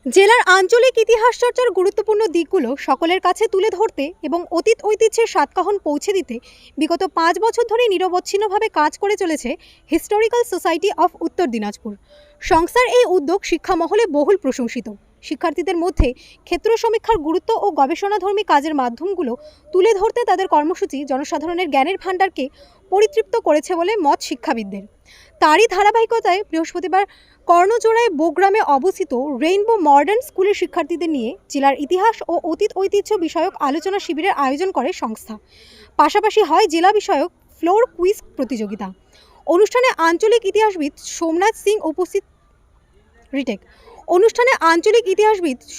জেলার আঞ্চলিক ইতিহাস চর্চার গুরুত্বপূর্ণ দিকগুলো সকলের কাছে তুলে ধরতে এবং অতীত ঐতিহ্যের সাতকাহন পৌঁছে দিতে বিগত 5 বছর ধরে নিরবচ্ছিন্নভাবে কাজ করে চলেছে হিস্টোরিক্যাল সোসাইটি অফ উত্তর দিনাজপুর। সংস্থার এই উদ্যোগ শিক্ষা মহলে বহুল প্রশংসিত। শিক্ষার্থীদের মধ্যে ক্ষেত্র সমীক্ষার গুরুত্ব ও গবেষণাধর্মী কাজের মাধ্যমগুলো তুলে ধরতে তাদের কর্মসূচি জনসাধারণের জ্ঞানের ভাণ্ডারকে পরিতৃপ্ত করেছে বলে মত শিক্ষাবিদদের। তারই ধারাবাহিকতায় বৃহস্পতিবার কর্ণজোড়ায় বোগ্রামে অবস্থিত রেইনবো মডার্ন স্কুলের শিক্ষার্থীদের নিয়ে জেলার ইতিহাস ও অতীত ঐতিহ্য বিষয়ক আলোচনা শিবিরের আয়োজন করে সংস্থা। পাশাপাশি হয় জেলা বিষয়ক ফ্লোর কুইজ প্রতিযোগিতা। অনুষ্ঠানে আঞ্চলিক ইতিহাসবিদ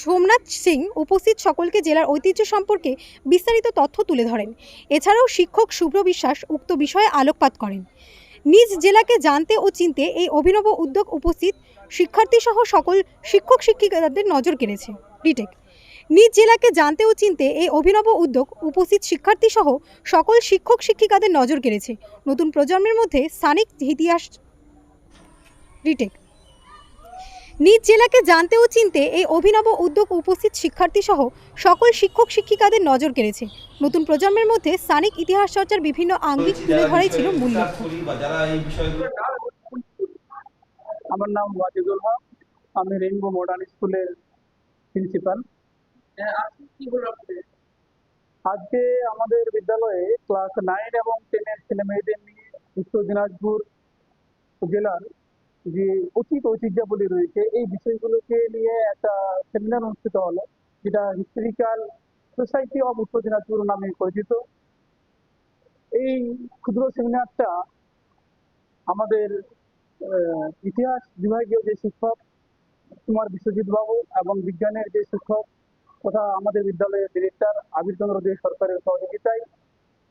সোমনাথ সিং উপস্থিত সকলকে জেলার ঐতিহ্য সম্পর্কে বিস্তারিত তথ্য তুলে ধরেন। এছাড়াও শিক্ষক শুভ্র বিশ্বাস উক্ত বিষয়ে আলোকপাত করেন। নিজ জেলাকে জানতে ও চিনতে এই অভিনব উদ্যোগ উপস্থিত শিক্ষার্থীসহ সকল শিক্ষক শিক্ষিকাদের নজর কেড়েছে। নিজ জেলাকে জানতে ও চিনতে এই অভিনব উদ্যোগ উপস্থিত শিক্ষার্থীসহ সকল শিক্ষক শিক্ষিকাদের নজর কেড়েছে। নতুন প্রজন্মের মধ্যে স্থানিক ইতিহাস নিজ জেলাকে জানতে ও চিনতে এই অভিনব উদ্যোগ উপস্থিত শিক্ষার্থীসহ সকল শিক্ষক শিক্ষিকাদের নজর কেড়েছে। নতুন প্রজন্মের মধ্যে স্থানিক ইতিহাস চর্চার বিভিন্ন আঙ্গিক তুলে ধরাই ছিল মূল লক্ষ্য। আমার নাম ওয়াজিদুল হক, আমি রেইনবো মডার্ন স্কুলের প্রিন্সিপাল। আজকে আমাদের বিদ্যালয়ে ক্লাস 9 এবং 10 এর ছেলে মেয়েদের নিয়ে উত্তর দিনাজপুর জেলার যে অতীত ঐতিহ্যাবলী রয়েছে এই বিষয়গুলোকে নিয়ে একটা সেমিনার অনুষ্ঠিত হলো, যেটা হিস্টোরিক্যাল সোসাইটি অফ উত্তর দিনাজপুর নামে পরিচিত। এই ক্ষুদ্র সেমিনারটা আমাদের ইতিহাস বিভাগীয় যে শিক্ষক কুমার বিশ্বজিৎ বাবু এবং বিজ্ঞানের যে শিক্ষক তথা আমাদের বিদ্যালয়ের ডিরেক্টর আবির চন্দ্র দে সরকারের সহযোগিতায়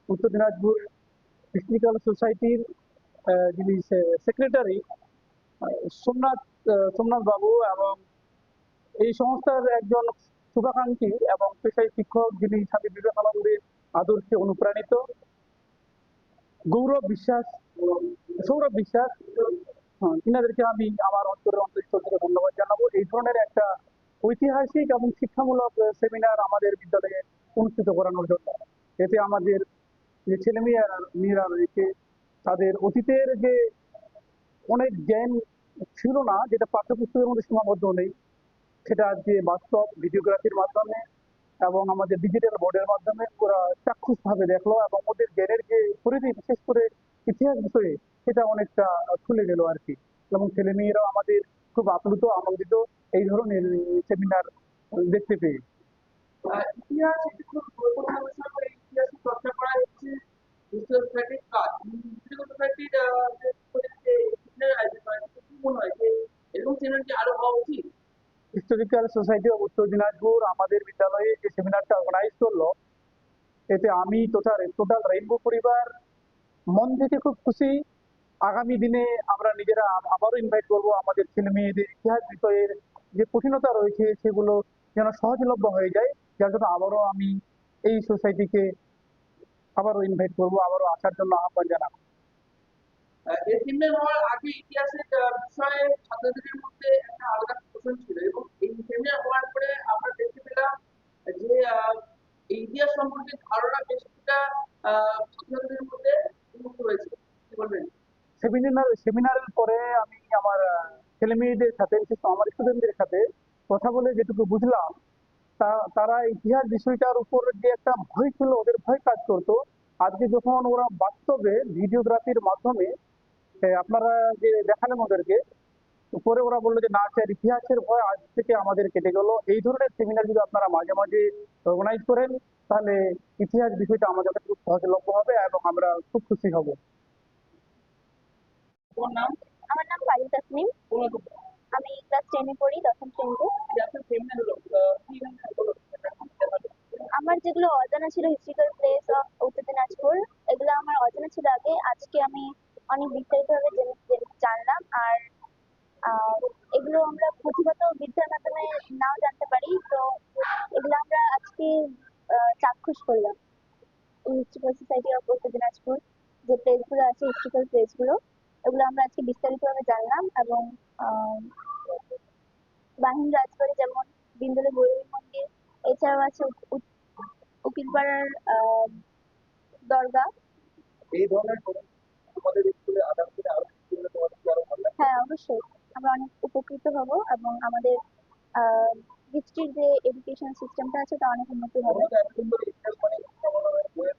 উত্তর দিনাজপুর হিস্টোরিক্যাল সোসাইটির যিনি সেক্রেটারি সোমনাথ বাবু এবং এই সংস্থার একজন শুভাকাঙ্ক্ষী এবং পেশায় শিক্ষক যিনি স্বামী বিবেকানন্দের আদর্শে অনুপ্রাণিত সৌরভ বিশ্বাস, তিনাদেরকে আমি আমার অন্তরের অন্তঃস্থল থেকে ধন্যবাদ জানাবো। এই ধরনের একটা ঐতিহাসিক এবং শিক্ষামূলক সেমিনার আমাদের বিদ্যালয়ে অনুষ্ঠিত করানোর জন্য। এতে আমাদের যে ছেলে মেয়েরা রয়েছে তাদের অতীতের যে অনেক জ্ঞান ছিল না, যেটা পাঠ্যপুস্তকের মধ্যে সীমাবদ্ধ নেই, সেটা আজকে বাস্তব ভিডিওগ্রাফির মাধ্যমে এবং আমাদের ডিজিটাল বোর্ডের মাধ্যমে ওরা চাক্ষুষভাবে দেখলো এবং ওদের জ্ঞানের যে পরিধি বিশেষ করে ইতিহাস বিষয়ে সেটা অনেকটা খুলে গেল আর কি। এবং ছেলে মেয়েরাও আমাদের খুব আপ্লুত আনন্দিত এই ধরনের সেমিনার দেখতে পেয়ে। ইতিহাস একটি খুব গুরুত্বপূর্ণ বিষয় করে ইতিহাস চর্চা করা হচ্ছে হিস্টোরিক্যাল সোসাইটির কাজ। হিস্টোরিক্যাল সোসাইটির কি মনে হয় যে এরকম সেমিনার কি আরো হওয়া উচিত? হিস্টোরিক্যাল সোসাইটি অফ উত্তর দিনাজপুর আমাদের বিদ্যালয়ে যে সেমিনারটা অর্গানাইজ করলো, এতে আমি টোটাল রেইনবো পরিবার মন থেকে খুব খুশি। আগামী দিনে আমরা নিজেরা আবারও ইনভাইট করব আমাদের ছেলে মেয়েদের ইতিহাস বিষয়ের যে কঠিনতা রয়েছে সেগুলো যেন সহজলভ্য হয়ে যায়, যার জন্য আবারও আমি এই সোসাইটিকে আবারও ইনভাইট করব, আবারও আসার জন্য আহ্বান জানাবো। এই সেমিনার হওয়ার আগে ইতিহাসের বিষয়ে ছাত্রছাত্রীদের মধ্যে একটা আলাদা পোষণ ছিল এবং এই সেমিনার হওয়ার পরে আমরা দেখতে পেলাম যে এই ইতিহাস সম্পর্কে ধারণা বেশ কিছুটা ছাত্রছাত্রীদের মধ্যে উন্নত হয়েছে। কি বলবেন? সেমিনারের পরে আমি আমার ছেলে মেয়েদের সাথে, বিশেষ করে আমার স্টুডেন্টদের সাথে কথা বলে যেটুকু বুঝলাম, তারা ইতিহাস বিষয়টার উপর যে একটা ভয় ছিল, ওদের ভয় কাজ করতো, আজকে যখন ওরা বাস্তবে ভিডিওগ্রাফির মাধ্যমে আপনারা যে দেখালেন ওদেরকে, পরে ওরা বললো যে না স্যার, ইতিহাসের ভয় আজ থেকে আমাদের কেটে গেল। এই ধরনের সেমিনার যদি আপনারা মাঝে মাঝে অর্গানাইজ করেন তাহলে ইতিহাস বিষয়টা আমাদের কাছে খুব সহজলভ্য হবে এবং আমরা খুব খুশি হব। তোমার নাম? আমার নাম ফারিন তাসনিম। আমি ক্লাস 10 এ পড়ি, 10ম শ্রেণীতে। আমার যেগুলো অজানা ছিল হিস্ট্রিক্যাল প্লেস অফ উত্তর দিনাজপুর, এগুলো আমার অজানা ছিল আগে। আজকে আমি অনেক বিস্তারিতভাবে জানলাম। আর এগুলো আমরা পুঁথিগত বিদ্যার মাধ্যমে নাও জানতে পারি, তো এগুলো আমরা আজকে চাক্ষুষ করলাম। হিস্ট্রিক্যাল সোসাইটি অফ উত্তর দিনাজপুর যে প্লেসগুলো আছে, হিস্ট্রিক্যাল প্লেসগুলো, এগুলো আমরা আজকে বিস্তারিতভাবে জানলাম এবং বাহিন রাজবাড়ি, যেমন বিন্দুলে ভৈরবী মন্দির, এছাড়াও আছে উকিলপাড়ার দরগা। এই ধরনের তোমাদের স্কুলে আগামী দিনে আরো স্কুলে তোমাদের কি আরো ভালো লাগবে? হ্যাঁ, অবশ্যই আমরা অনেক উপকৃত হব এবং আমাদের ডিস্ট্রিক্ট যে এডুকেশন সিস্টেমটা আছে তা অনেক উন্নতি হবে। তোমরা তো এতদিন ধরে ইতিহাস মানে মনে হয় বইয়ের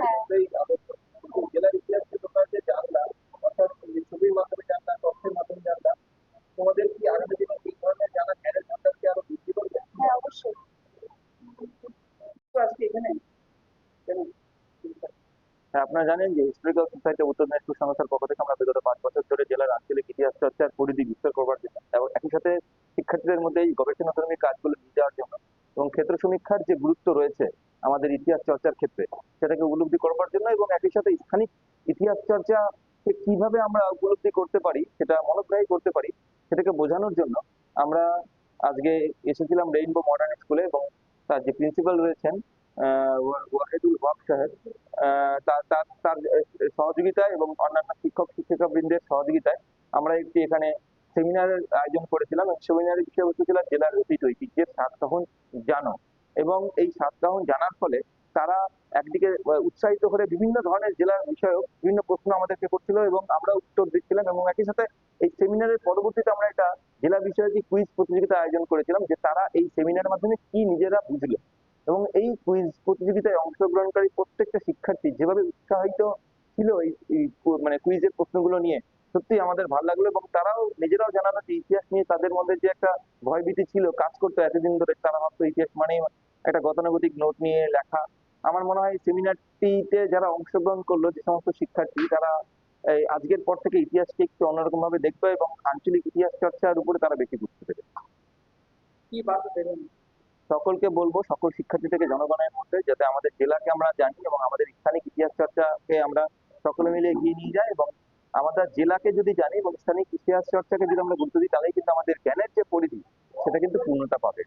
হ্যাঁ। মধ্যেই আবদ্ধ। কিন্তু জেলার ইতিহাসকে তোমরা যে জানলা, অর্থাৎ ছবির মাধ্যমে জানলা, তথ্যের মাধ্যমে জানলা, তোমাদের কি আগামী দিনে এই ধরনের জানা জ্ঞানের ভান্ডার কি আরো বৃদ্ধি করবে? হ্যাঁ, অবশ্যই। তো আজকে এখানে কেন? হ্যাঁ, আপনারা জানেন যে হিস্টোরিক্যাল সোসাইটি উত্তর দিনাজপুর সংস্থার পক্ষ থেকে আমরা বিগত 5 বছর ধরে জেলার আঞ্চলিক ইতিহাস চর্চার পরিধি বিস্তার করবার জন্য এবং একই সাথে শিক্ষার্থীদের মধ্যে এই গবেষণাধর্মী কাজগুলো নিয়ে যাওয়ার জন্য এবং ক্ষেত্র সমীক্ষার যে গুরুত্ব রয়েছে আমাদের ইতিহাস চর্চার ক্ষেত্রে সেটাকে উপলব্ধি করবার জন্য এবং একই সাথে স্থানিক ইতিহাস চর্চাকে কিভাবে আমরা উপলব্ধি করতে পারি, সেটা মনোগ্রাহী করতে পারি, সেটাকে বোঝানোর জন্য আমরা আজকে এসেছিলাম রেইনবো মডার্ন স্কুলে এবং তার যে প্রিন্সিপাল রয়েছেন ওয়াহিদুল হক সাহেব, তার সহযোগিতায় এবং অন্যান্য শিক্ষক শিক্ষিকা বৃন্দের সহযোগিতায় আমরা একটি এখানে সেমিনারের আয়োজন করেছিলাম। সেমিনারের বিষয়বস্তু ছিল জেলার অতীত ঐতিহ্যের সাতকাহন জানো। এবং এই সাতকাহন জানার ফলে তারা একদিকে উৎসাহিত করে বিভিন্ন ধরনের জেলার বিষয়ক বিভিন্ন প্রশ্ন আমাদেরকে করছিল এবং আমরা উত্তর দিচ্ছিলাম এবং একই সাথে এই সেমিনারের পরবর্তীতে আমরা একটা জেলা বিষয়ক কুইজ প্রতিযোগিতা আয়োজন করেছিলাম যে তারা এই সেমিনারের মাধ্যমে কি নিজেরা বুঝলো এবং এই কুইজ প্রতিযোগিতায় অংশগ্রহণকারী প্রত্যেকটা শিক্ষার্থী যেভাবে উৎসাহিত ছিল মানে কুইজের প্রশ্নগুলো নিয়ে, সত্যি আমাদের ভালো লাগলো এবং তারাও নিজেরাও জানালো যে ইতিহাস নিয়ে তাদের মধ্যে যে একটা ভয়ভীতি ছিল কাজ করতো এতদিন ধরে, তারা ভাবতো ইতিহাস মানে একটা গতানুগতিক নোট নিয়ে লেখা। আমার মনে হয় সেমিনারটিতে যারা অংশগ্রহণ করলো যে সমস্ত শিক্ষার্থী, তারা এই আজকের পর থেকে ইতিহাসকে একটু অন্যরকম ভাবে দেখবে এবং আঞ্চলিক ইতিহাস চর্চার উপরে তারা বেশি গুরুত্ব দেবে। কি বার্তা দেবেন? সকলকে বলবো, সকল শিক্ষার্থী থেকে জনগণের মধ্যে, যাতে আমাদের জেলাকে আমরা জানি এবং আমাদের স্থানিক ইতিহাস চর্চাকে আমরা সকলে মিলে এগিয়ে নিয়ে যাই এবং আমাদের জেলাকে যদি জানি এবং স্থানিক ইতিহাস চর্চাকে যদি আমরা গুরুত্ব দিই তাহলেই কিন্তু আমাদের জ্ঞানের যে পরিধি সেটা কিন্তু পূর্ণতা পাবে।